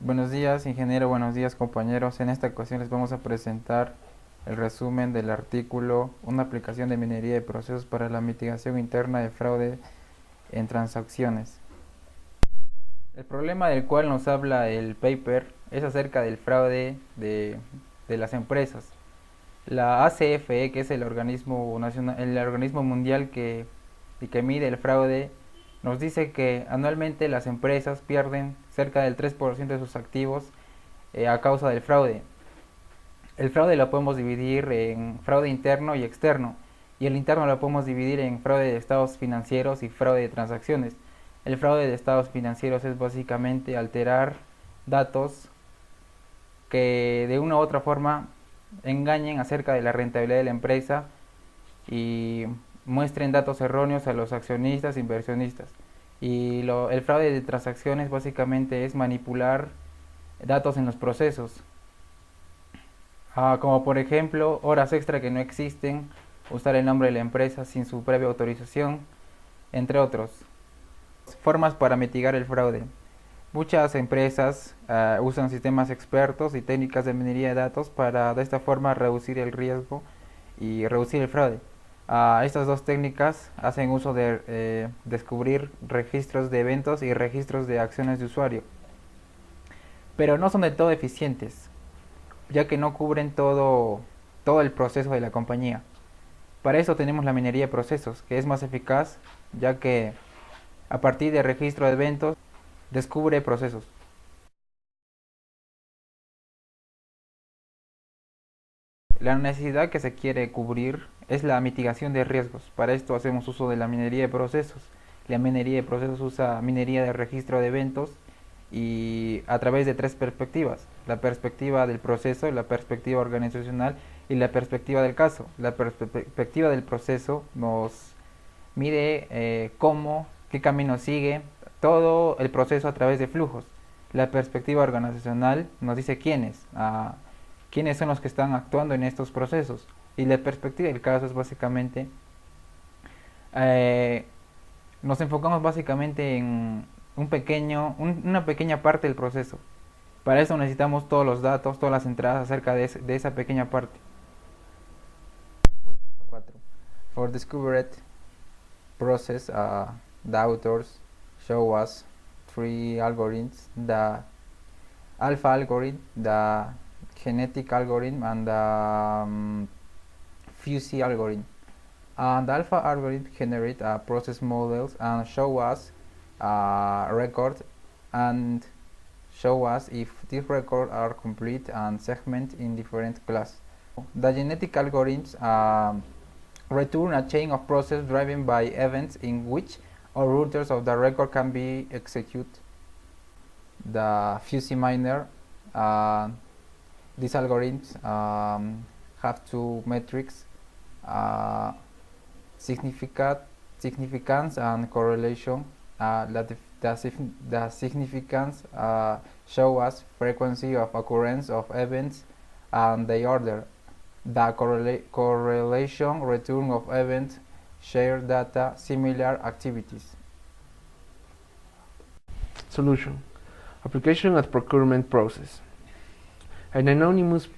Buenos días, ingeniero, buenos días, compañeros. En esta ocasión les vamos a presentar el resumen del artículo Una aplicación de minería de procesos para la mitigación interna de fraude en transacciones. El problema del cual nos habla el paper es acerca del fraude de las empresas. La ACFE, que es el organismo nacional, el organismo mundial que mide el fraude, nos dice que anualmente las empresas pierden cerca del 3% de sus activos a causa del fraude. El fraude lo podemos dividir en fraude interno y externo, y el interno lo podemos dividir en fraude de estados financieros y fraude de transacciones. El fraude de estados financieros es básicamente alterar datos que de una u otra forma engañen acerca de la rentabilidad de la empresa y muestren datos erróneos a los accionistas e inversionistas. El fraude de transacciones básicamente es manipular datos en los procesos, como por ejemplo horas extra que no existen, usar el nombre de la empresa sin su previa autorización, entre otros. Formas para mitigar el fraude. Muchas empresas usan sistemas expertos y técnicas de minería de datos para de esta forma reducir el riesgo y reducir el fraude. Estas dos técnicas hacen uso de descubrir registros de eventos y registros de acciones de usuario, pero no son del todo eficientes, ya que no cubren todo el proceso de la compañía. Para eso tenemos la minería de procesos, que es más eficaz, ya que a partir de registro de eventos descubre procesos. La necesidad que se quiere cubrir es la mitigación de riesgos. Para esto hacemos uso de la minería de procesos. La minería de procesos usa minería de registro de eventos y a través de tres perspectivas: la perspectiva del proceso, la perspectiva organizacional y la perspectiva del caso. La perspectiva del proceso nos mide qué camino sigue todo el proceso a través de flujos. La perspectiva organizacional nos dice quiénes son los que están actuando en estos procesos. Y la perspectiva del caso es básicamente, eh, nos enfocamos básicamente en una pequeña parte del proceso. Para eso necesitamos todos los datos, todas las entradas acerca de esa pequeña parte. 4. For discovered process, the authors show us three algorithms: the alpha algorithm, the genetic algorithm, and the fuzzy algorithm. The alpha algorithm generates process models and show us records and show us if these records are complete and segment in different classes. The genetic algorithms return a chain of process driven by events in which all routers of the record can be executed. The fuzzy miner, these algorithms have two metrics: uh, significance and correlation. The significance show us frequency of occurrence of events and the order. The correlation return of events share data similar activities. Solution: application at procurement process. An anonymous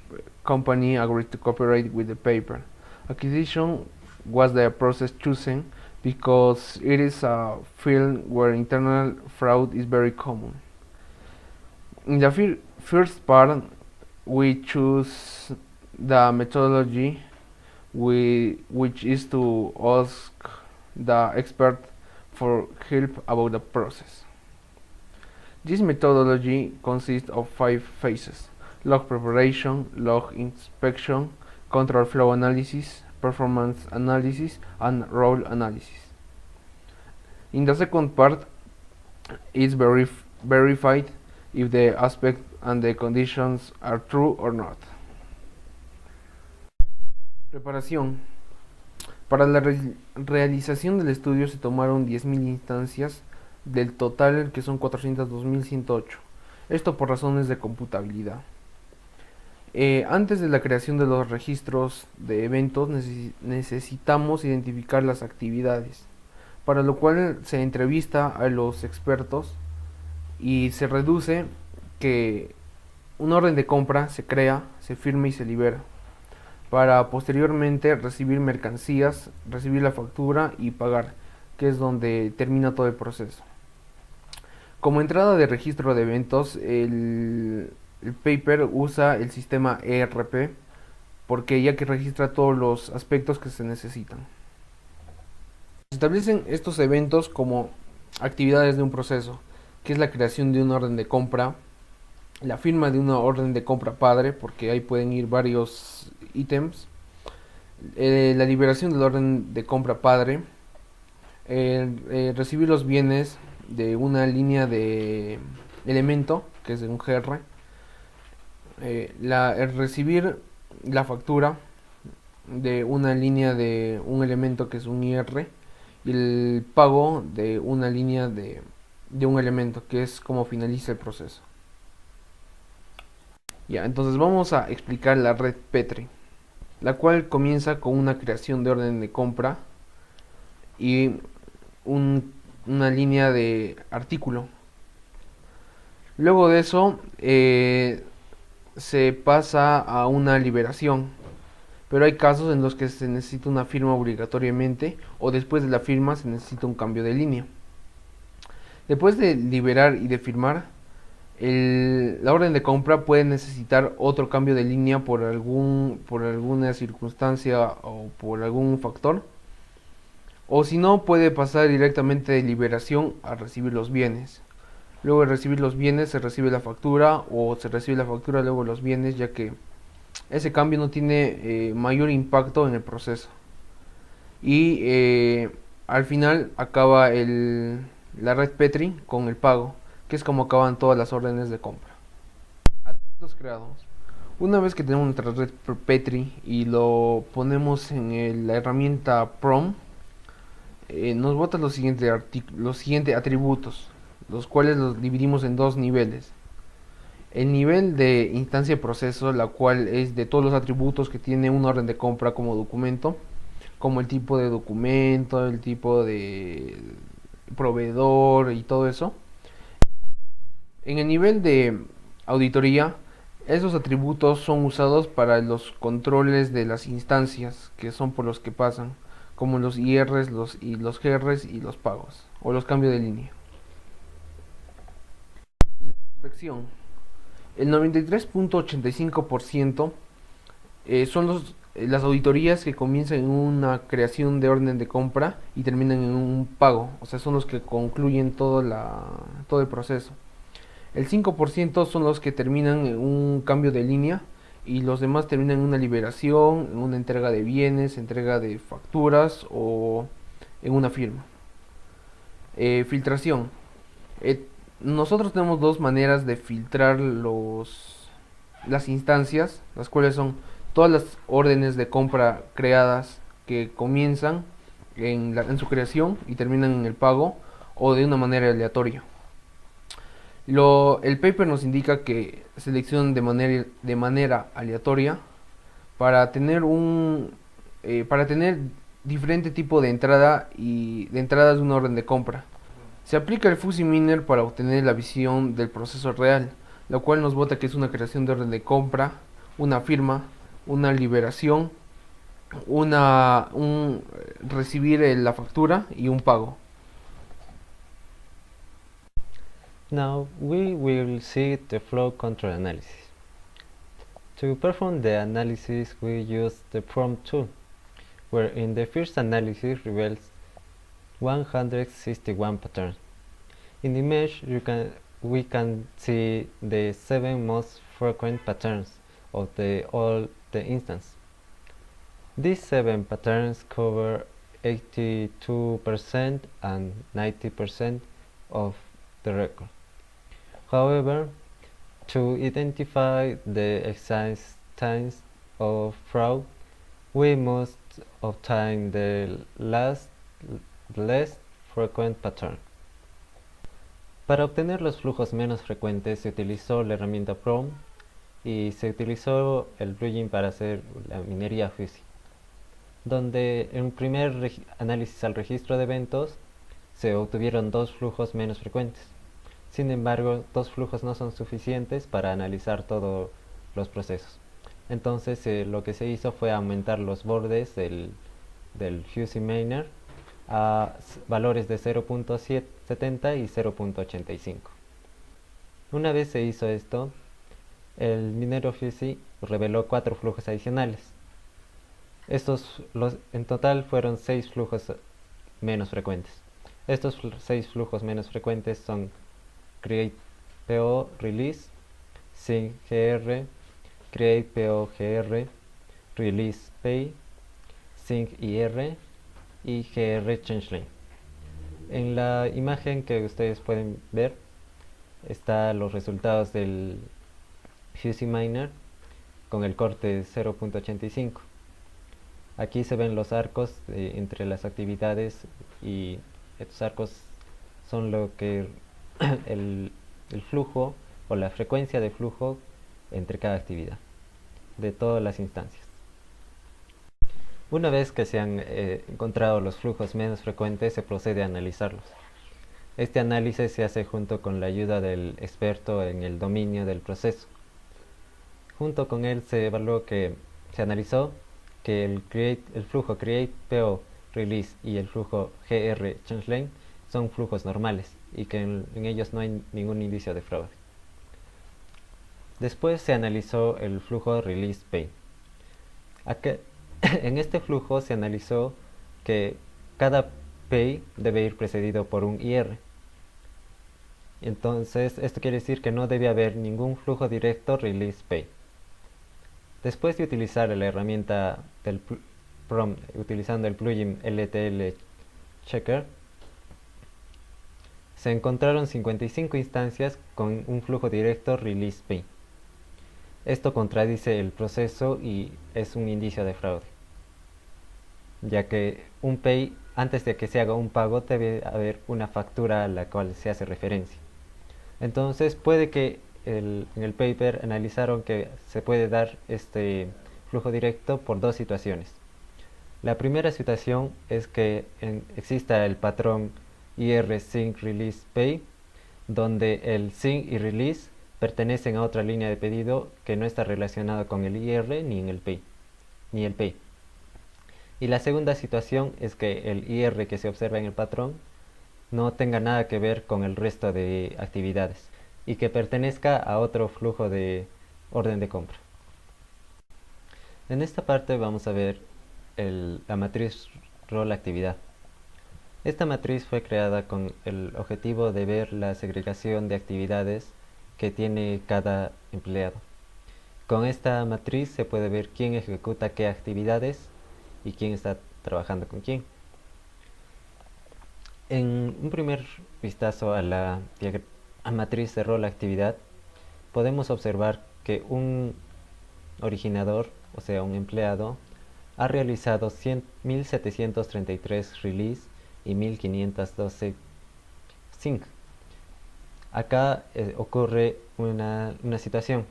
company agreed to cooperate with the paper. Acquisition was the process chosen because it is a field where internal fraud is very common. In the first part, we choose the methodology, which is to ask the expert for help about the process. This methodology consists of 5 phases: log preparation, log inspection, control flow analysis, performance analysis, and role analysis. In the second part, it's verified if the aspect and the conditions are true or not. Preparación. Para la realización del estudio se tomaron 10.000 instancias del total, que son 402.108. Esto por razones de computabilidad. Antes de la creación de los registros de eventos necesitamos identificar las actividades, para lo cual se entrevista a los expertos y se reduce que una orden de compra se crea, se firma y se libera, para posteriormente recibir mercancías, recibir la factura y pagar, que es donde termina todo el proceso. Como entrada de registro de eventos, el paper usa el sistema ERP, porque ya que registra todos los aspectos que se necesitan. Se establecen estos eventos como actividades de un proceso, que es la creación de una orden de compra, la firma de una orden de compra padre, porque ahí pueden ir varios ítems, la liberación de la orden de compra padre, recibir los bienes de una línea de elemento, que es de un GR, el recibir la factura de una línea de un elemento, que es un IR, y el pago de una línea de un elemento, que es como finaliza el proceso. Ya, entonces vamos a explicar la red Petri, la cual comienza con una creación de orden de compra y una línea de artículo. Luego de eso se pasa a una liberación, pero hay casos en los que se necesita una firma obligatoriamente, o después de la firma se necesita un cambio de línea. Después de liberar y de firmar, la orden de compra puede necesitar otro cambio de línea por alguna circunstancia o por algún factor, o si no, puede pasar directamente de liberación a recibir los bienes. Luego de recibir los bienes se recibe la factura, o se recibe la factura luego los bienes, ya que ese cambio no tiene mayor impacto en el proceso. Y al final acaba la red Petri con el pago, que es como acaban todas las órdenes de compra. Atributos creados. Una vez que tenemos nuestra red Petri y lo ponemos en la herramienta PROM, nos bota los siguientes atributos, los cuales los dividimos en dos niveles. El nivel de instancia de proceso, la cual es de todos los atributos que tiene una orden de compra como documento, como el tipo de documento, el tipo de proveedor y todo eso. En el nivel de auditoría, esos atributos son usados para los controles de las instancias, que son por los que pasan, como los IRs, los GRs y los pagos, o los cambios de línea. Inspección. El 93.85% son las auditorías que comienzan en una creación de orden de compra y terminan en un pago, o sea, son los que concluyen todo el proceso. El 5% son los que terminan en un cambio de línea, y los demás terminan en una liberación, en una entrega de bienes, entrega de facturas o en una firma. Filtración. Nosotros tenemos dos maneras de filtrar las instancias, las cuales son todas las órdenes de compra creadas que comienzan en su creación y terminan en el pago, o de una manera aleatoria. El paper nos indica que seleccionan de manera aleatoria para tener diferente tipo de entradas de una orden de compra. Se aplica el fuzzy miner para obtener la visión del proceso real, lo cual nos bota que es una creación de orden de compra, una firma, una liberación, recibir la factura y un pago. Now we will see the flow control analysis. To perform the analysis, we use the PROM tool, where in the first analysis reveals 161 patterns. In the image, we can see the 7 most frequent patterns of all the instance. These 7 patterns cover 82% and 90% of the record. However, to identify the existence of fraud, we must obtain the less frequent pattern. Para obtener los flujos menos frecuentes se utilizó la herramienta PROM y se utilizó el plugin para hacer la minería fuzzy, donde en un primer análisis al registro de eventos se obtuvieron dos flujos menos frecuentes. Sin embargo, 2 flujos no son suficientes para analizar todos los procesos. Entonces lo que se hizo fue aumentar los bordes del Fuzzy Miner a valores de 0.70 y 0.85. Una vez se hizo esto, el minero Fuzzy reveló 4 flujos adicionales. En total fueron 6 flujos menos frecuentes. Estos 6 flujos menos frecuentes son create PO release, sync gr, create PO gr, release pay, sync ir y gr changeline. En la imagen que ustedes pueden ver están los resultados del Fuzzy Miner con el corte 0.85. Aquí se ven los arcos entre las actividades, y estos arcos son lo que el flujo o la frecuencia de flujo entre cada actividad de todas las instancias. Una vez que se han encontrado los flujos menos frecuentes, se procede a analizarlos. Este análisis se hace junto con la ayuda del experto en el dominio del proceso. Junto con él se analizó que el flujo create PO release y el flujo gr changeline son flujos normales y que en ellos no hay ningún indicio de fraude. Después se analizó el flujo release pay. En este flujo se analizó que cada pay debe ir precedido por un IR. Entonces esto quiere decir que no debe haber ningún flujo directo release pay. Después de utilizar la herramienta del prompt utilizando el plugin LTL Checker, se encontraron 55 instancias con un flujo directo release pay. Esto contradice el proceso y es un indicio de fraude, ya que un pay, antes de que se haga un pago, debe haber una factura a la cual se hace referencia. Entonces puede que en el paper analizaron que se puede dar este flujo directo por 2 situaciones. La primera situación es que exista el patrón IR sync release pay, donde el sync y release pertenecen a otra línea de pedido que no está relacionada con el IR ni el pay. Y la segunda situación es que el IR que se observa en el patrón no tenga nada que ver con el resto de actividades y que pertenezca a otro flujo de orden de compra. En esta parte vamos a ver la matriz rol actividad. Esta matriz fue creada con el objetivo de ver la segregación de actividades que tiene cada empleado. Con esta matriz se puede ver quién ejecuta qué actividades y quién está trabajando con quién. En un primer vistazo a la matriz de rol actividad, podemos observar que un originador, o sea un empleado, ha realizado 1733 release y 1512 sync. Acá ocurre una situación,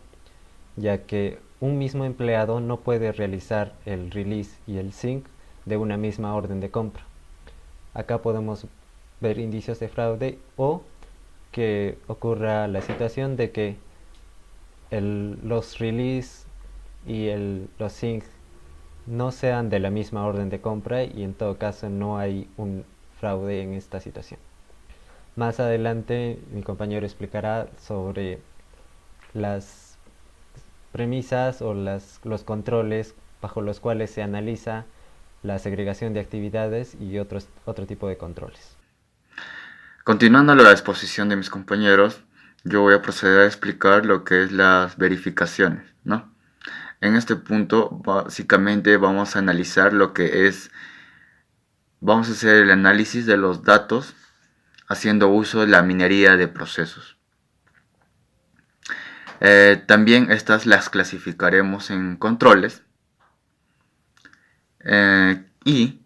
ya que un mismo empleado no puede realizar el release y el sync de una misma orden de compra. Acá podemos ver indicios de fraude o que ocurra la situación de que los release y los sync no sean de la misma orden de compra, y en todo caso no hay un fraude en esta situación. Más adelante mi compañero explicará sobre las premisas o los controles bajo los cuales se analiza la segregación de actividades y otro tipo de controles. Continuando la exposición de mis compañeros, yo voy a proceder a explicar lo que es las verificaciones, ¿no? En este punto, básicamente vamos a analizar vamos a hacer el análisis de los datos haciendo uso de la minería de procesos. También estas las clasificaremos en controles y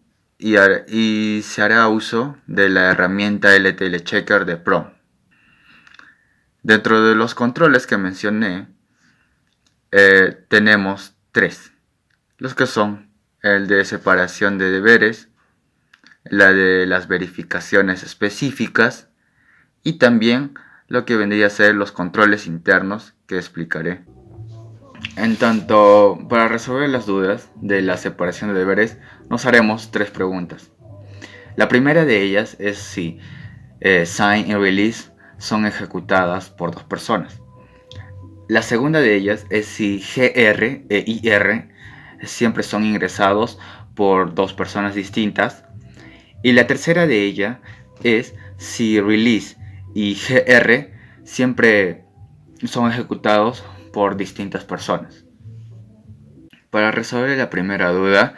se hará uso de la herramienta LTL Checker de Pro. Dentro de los controles que mencioné, tenemos 3, los que son el de separación de deberes, la de las verificaciones específicas y también lo que vendría a ser los controles internos que explicaré. En tanto, para resolver las dudas de la separación de deberes, nos haremos 3 preguntas. La primera de ellas es si sign y release son ejecutadas por 2 personas. La segunda de ellas es si GR e IR siempre son ingresados por 2 personas distintas. Y la tercera de ella es si release y GR siempre son ejecutados por distintas personas. Para resolver la primera duda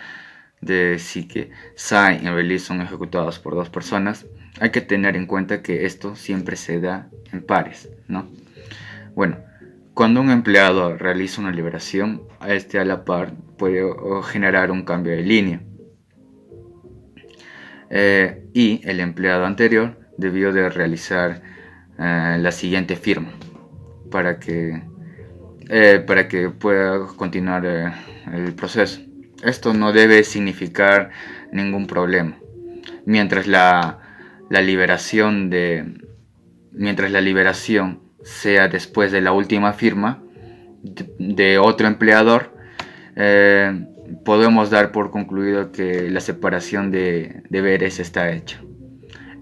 de si que sign y release son ejecutados por 2 personas, hay que tener en cuenta que esto siempre se da en pares, ¿no? Bueno, cuando un empleado realiza una liberación, a la par puede generar un cambio de línea. Y el empleado anterior debió de realizar la siguiente firma para que pueda continuar el proceso. Esto no debe significar ningún problema. Mientras la liberación sea después de la última firma de otro empleador, podemos dar por concluido que la separación de deberes está hecha.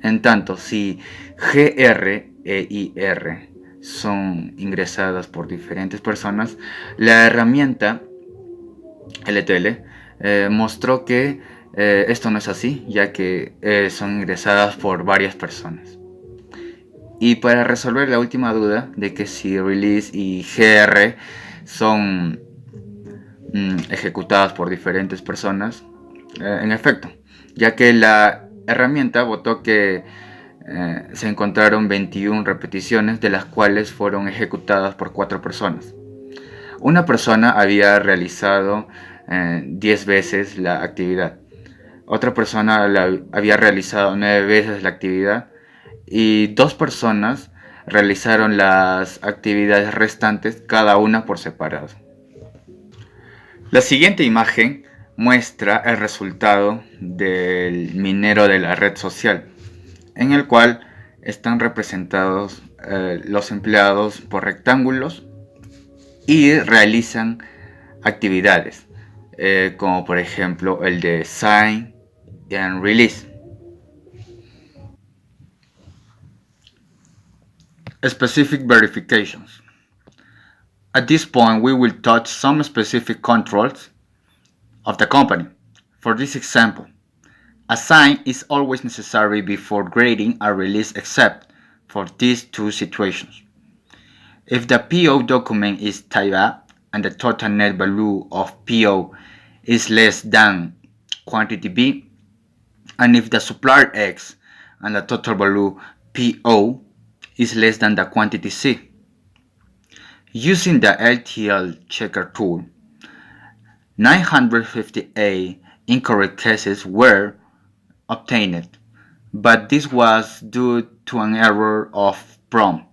En tanto, si GR e IR son ingresadas por diferentes personas, la herramienta LTL mostró que esto no es así, ya que son ingresadas por varias personas. Y para resolver la última duda de que si release y GR son ejecutadas por diferentes personas, en efecto, ya que la herramienta votó que se encontraron 21 repeticiones, de las cuales fueron ejecutadas por 4 personas. Una persona había realizado 10 veces la actividad, otra persona había realizado 9 veces la actividad y 2 personas realizaron las actividades restantes, cada una por separado. La siguiente imagen muestra el resultado del minero de la red social, en el cual están representados los empleados por rectángulos y realizan actividades, como por ejemplo el de sign and release. Specific verifications. At this point, we will touch some specific controls of the company. For this example, a sign is always necessary before grading a release except for these 2 situations. If the PO document is type A and the total net value of PO is less than quantity B, and if the supplier X and the total value PO is less than the quantity C. Using the LTL checker tool, 958 incorrect cases were obtained, but this was due to an error of prompt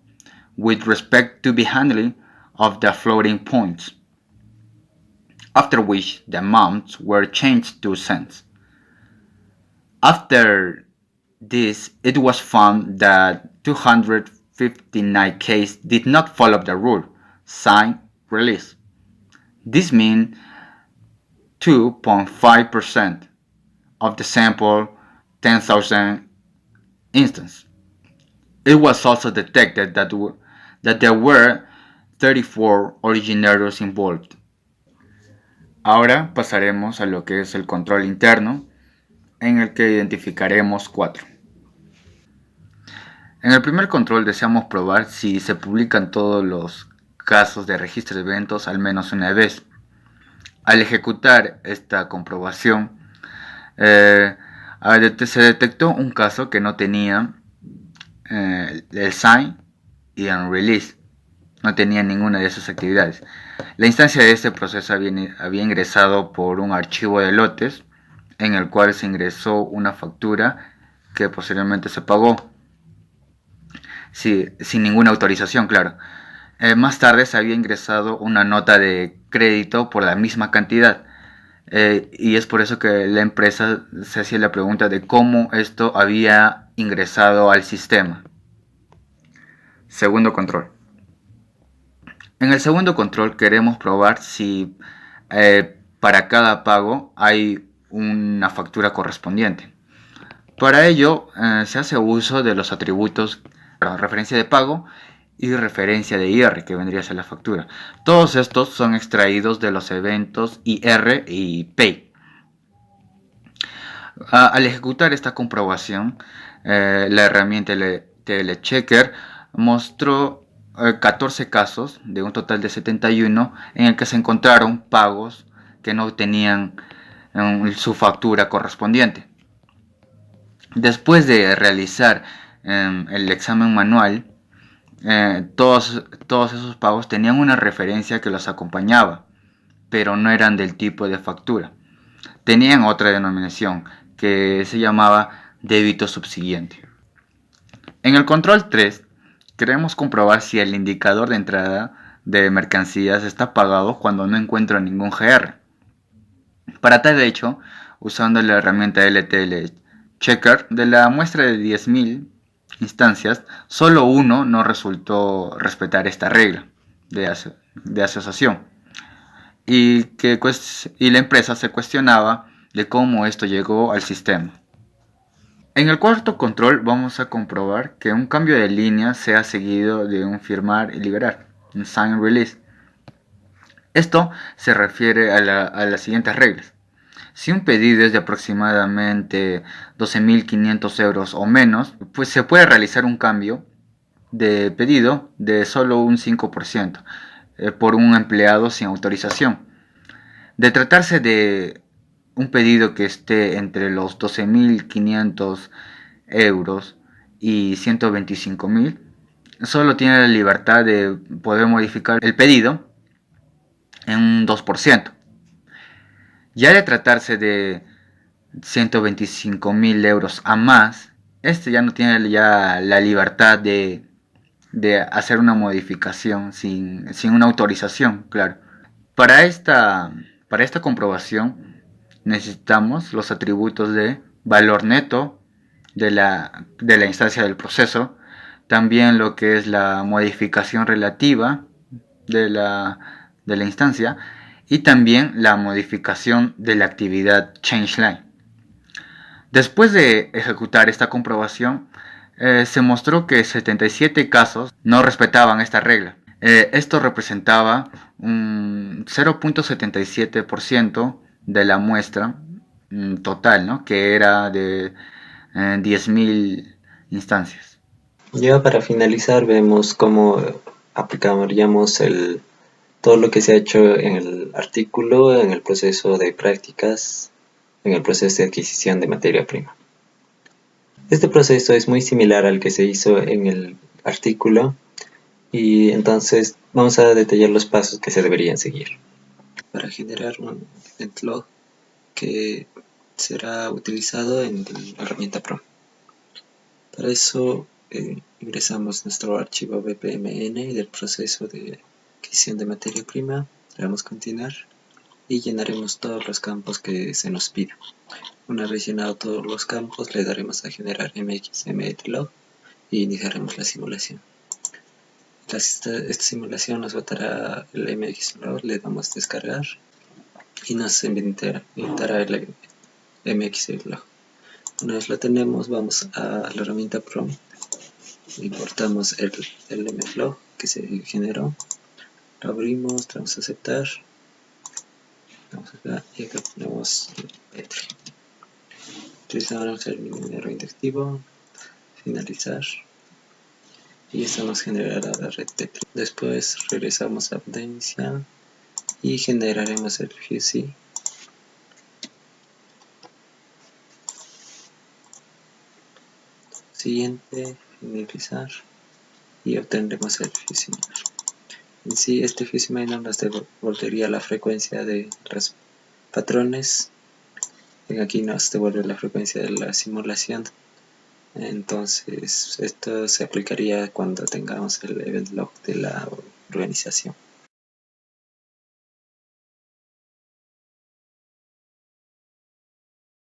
with respect to the handling of the floating points, after which the amounts were changed to cents. After this, it was found that 259 cases did not follow the rule sign release. This means 2.5% of the sample 10,000 instances. It was also detected that there were 34 originators involved. Ahora pasaremos a lo que es el control interno, en el que identificaremos 4. En el primer control deseamos probar si se publican todos los casos de registro de eventos al menos una vez. Al ejecutar esta comprobación, se detectó un caso que no tenía el sign y el release, no tenía ninguna de esas actividades. La instancia de este proceso había ingresado por un archivo de lotes en el cual se ingresó una factura que posteriormente se pagó, sin ninguna autorización, claro. Más tarde se había ingresado una nota de crédito por la misma cantidad, y es por eso que la empresa se hacía la pregunta de cómo esto había ingresado al sistema. Segundo control. En el segundo control queremos probar si para cada pago hay una factura correspondiente. Para ello se hace uso de los atributos referencia de pago y referencia de IR, que vendría a ser la factura. Todos estos son extraídos de los eventos IR y Pay. Al ejecutar esta comprobación, la herramienta TLChecker mostró 14 casos de un total de 71 en el que se encontraron pagos que no tenían su factura correspondiente. Después de realizar el examen manual, todos esos pagos tenían una referencia que los acompañaba, pero no eran del tipo de factura. Tenían otra denominación que se llamaba débito subsiguiente. En el control 3, queremos comprobar si el indicador de entrada de mercancías está apagado cuando no encuentra ningún GR. Para tal hecho, usando la herramienta LTL-Checker, de la muestra de 10.000 instancias, solo uno no resultó respetar esta regla de asociación y la empresa se cuestionaba de cómo esto llegó al sistema. En el cuarto control vamos a comprobar que un cambio de línea sea seguido de un firmar y liberar, un sign and release. Esto se refiere a las siguientes reglas. Si un pedido es de aproximadamente 12.500 euros o menos, pues se puede realizar un cambio de pedido de solo un 5% por un empleado sin autorización. De tratarse de un pedido que esté entre los 12.500 euros y 125.000, solo tiene la libertad de poder modificar el pedido en un 2%. Ya de tratarse de 125.000 euros a más, este ya no tiene ya la libertad de hacer una modificación sin una autorización, claro. Para esta comprobación necesitamos los atributos de valor neto de la instancia del proceso, también lo que es la modificación relativa de la instancia y también la modificación de la actividad changeLine. Después de ejecutar esta comprobación, se mostró que 77 casos no respetaban esta regla. Esto representaba un 0.77% de la muestra total, ¿no? Que era de 10.000 instancias. Ya para finalizar vemos cómo aplicaríamos todo lo que se ha hecho en el artículo, en el proceso de prácticas, en el proceso de adquisición de materia prima. Este proceso es muy similar al que se hizo en el artículo y entonces vamos a detallar los pasos que se deberían seguir. Para generar un event log que será utilizado en la herramienta PROM. Para eso ingresamos nuestro archivo BPMN del proceso de adquisición de materia prima, le damos continuar y llenaremos todos los campos que se nos pida. Una vez llenado todos los campos, le daremos a generar mx-mlog y iniciaremos la simulación. Esta simulación nos botará el mxlog, le damos descargar y nos invitará el mxlog. Una vez lo tenemos, vamos a la herramienta PROM, importamos el mxlog que se generó, lo abrimos, vamos a aceptar, vamos acá y acá ponemos Petri. Utilizamos el minero indicativo, finalizar y esto nos generará la red Petri. Después regresamos a Potencia y generaremos el FUSI. Siguiente, finalizar y obtendremos el FUSI. En sí, este FUSI Miner nos devolvería la frecuencia de los patrones. Aquí nos devuelve la frecuencia de la simulación. Entonces, esto se aplicaría cuando tengamos el event log de la organización.